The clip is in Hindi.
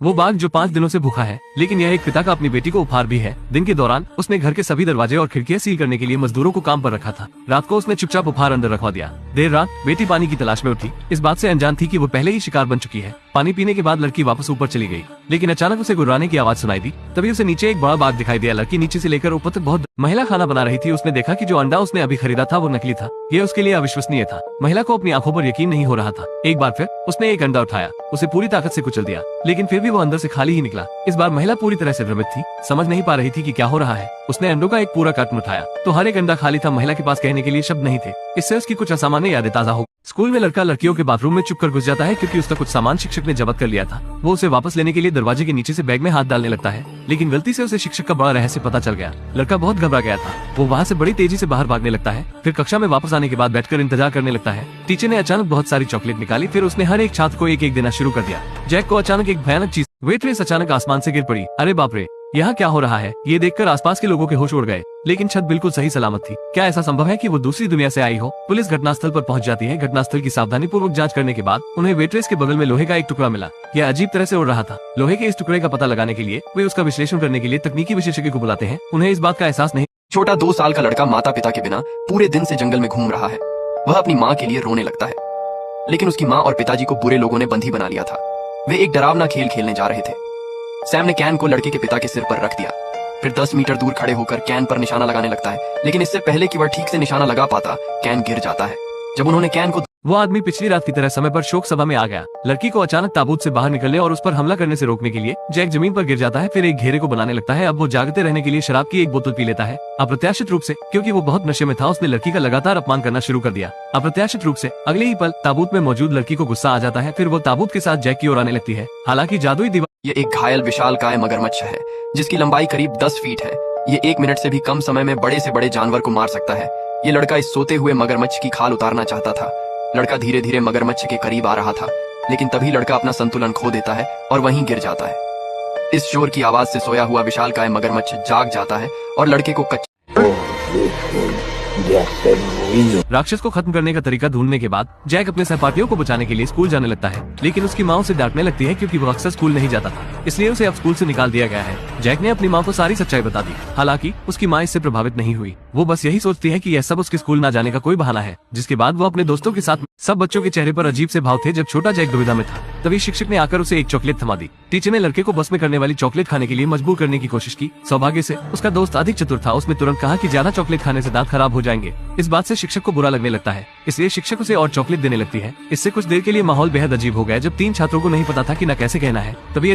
वो बाघ जो 5 दिनों से भूखा है, लेकिन यह एक पिता का अपनी बेटी को उपहार भी है। दिन के दौरान उसने घर के सभी दरवाजे और खिड़कियां सील करने के लिए मजदूरों को काम पर रखा था। रात को उसने चुपचाप उपहार अंदर रखवा दिया। देर रात बेटी पानी की तलाश में उठी। इस बात से अनजान थी कि वो पहले ही शिकार बन चुकी है। पानी पीने के बाद लड़की वापस ऊपर चली गई, लेकिन अचानक उसे गुर्राने की आवाज सुनाई दी। तभी उसे नीचे एक बड़ा बाघ दिखाई दिया। लड़की नीचे से लेकर ऊपर तक बहुत महिला खाना बना रही थी। उसने देखा कि जो अंडा उसने अभी खरीदा था वो नकली था। ये उसके लिए अविश्वसनीय था। महिला को अपनी आंखों पर यकीन नहीं हो रहा था। एक बार फिर उसने एक अंडा उठाया, उसे पूरी ताकत से कुचल दिया, लेकिन फिर भी वो अंदर से खाली ही निकला। इस बार महिला पूरी तरह से भ्रमित थी, समझ नहीं पा रही थी कि क्या हो रहा है। उसने अंडों का एक पूरा कार्टन उठाया तो हर एक अंडा खाली था। महिला के पास कहने के लिए शब्द नहीं थे। इससे उसकी कुछ असामान्य यादें ताजा हो। स्कूल में लड़का लड़कियों के बाथरूम में चुपकर घुस जाता है क्योंकि उसका कुछ सामान शिक्षक ने जब्त कर लिया था। वो उसे वापस लेने के लिए दरवाजे के नीचे से बैग में हाथ डालने लगता है, लेकिन गलती से उसे शिक्षक का बड़ा रहस्य पता चल गया। लड़का बहुत घबरा गया था। वो वहाँ से बड़ी तेजी से बाहर भागने लगता है। फिर कक्षा में वापस आने के बाद बैठकर इंतजार करने लगता है। टीचर ने अचानक बहुत सारी चॉकलेट निकाली। फिर उसने हर एक छात्र को एक एक देना शुरू कर दिया। जैक को अचानक एक भयानक चीज वेट्रेस अचानक आसमान से गिर पड़ी। अरे बाप रे, यहाँ क्या हो रहा है? ये देखकर आसपास के लोगों के होश उड़ गए, लेकिन छत बिल्कुल सही सलामत थी। क्या ऐसा संभव है कि वो दूसरी दुनिया से आई हो? पुलिस घटनास्थल पर पहुंच जाती है। घटनास्थल की सावधानी पूर्वक जांच करने के बाद उन्हें वेट्रेस के बगल में लोहे का एक टुकड़ा मिला। यह अजीब तरह से उड़ रहा था। लोहे के इस टुकड़े का पता लगाने के लिए वे उसका विश्लेषण करने के लिए तकनीकी विशेषज्ञ को बुलाते हैं। उन्हें इस बात का एहसास नहीं। छोटा 2 साल का लड़का माता पिता के बिना पूरे दिन से जंगल में घूम रहा है। वह अपनी माँ के लिए रोने लगता है, लेकिन उसकी माँ और पिताजी को बुरे लोगों ने बंदी बना लिया था। वे एक डरावना खेल खेलने जा रहे थे। सैम ने कैन को लड़के के पिता के सिर पर रख दिया, फिर 10 मीटर दूर खड़े होकर कैन पर निशाना लगाने लगता है, लेकिन इससे पहले कि वह ठीक से निशाना लगा पाता, कैन गिर जाता है। जब उन्होंने कैन को वो आदमी पिछली रात की तरह समय पर शोक सभा में आ गया। लड़की को अचानक ताबूत से बाहर निकलने और उस पर हमला करने से रोकने के लिए जैक जमीन पर गिर जाता है। फिर एक घेरे को बनाने लगता है। अब वो जागते रहने के लिए शराब की एक बोतल पी लेता है। अप्रत्याशित रूप से, क्योंकि वो बहुत नशे में था, उसने लड़की का लगातार अपमान करना शुरू कर दिया। अप्रत्याशित रूप से अगले ही पल ताबूत में मौजूद लड़की को गुस्सा आ जाता है। फिर वो ताबूत के साथ जैक की ओर आने लगती है। हालांकि जादुई दीवार ये एक घायल विशालकाय मगरमच्छ है जिसकी लंबाई करीब 10 फीट है। ये 1 मिनट से भी कम समय में बड़े से बड़े जानवर को मार सकता है। ये लड़का इस सोते हुए मगरमच्छ की खाल उतारना चाहता था। लड़का धीरे धीरे मगरमच्छ के करीब आ रहा था, लेकिन तभी लड़का अपना संतुलन खो देता है और वहीं गिर जाता है। इस शोर की आवाज से सोया हुआ विशालकाय मगरमच्छ जाग जाता है और लड़के को राक्षस को खत्म करने का तरीका ढूंढने के बाद जैक अपने सहपाठियों को बचाने के लिए स्कूल जाने लगता है, लेकिन उसकी माँ उसे डांटने लगती है क्योंकि वो अक्सर स्कूल नहीं जाता था, इसलिए उसे अब स्कूल से निकाल दिया गया है। जैक ने अपनी माँ को सारी सच्चाई बता दी। हालांकि उसकी माँ इससे प्रभावित नहीं हुई। वो बस यही सोचती है कि यह सब उसके स्कूल न जाने का कोई बहाना है। जिसके बाद वो अपने दोस्तों के साथ सब बच्चों के चेहरे पर अजीब से भाव थे। जब छोटा जैक दुविधा में था, तभी शिक्षक ने आकर उसे एक चॉकलेट थमा दी। टीचर ने लड़के को बस में करने वाली चॉकलेट खाने के लिए मजबूर करने की कोशिश की। सौभाग्य से उसका दोस्त अधिक चतुर था। उसने तुरंत कहा कि ज्यादा चॉकलेट खाने से दांत खराब हो जाएंगे। इस बात से शिक्षक को बुरा लगने लगता है, इसलिए शिक्षक उसे और चॉकलेट देने लगती है। इससे कुछ देर के लिए माहौल बेहद अजीब हो गया। जब 3 छात्रों को नहीं पता था कि न कैसे कहना है, तभी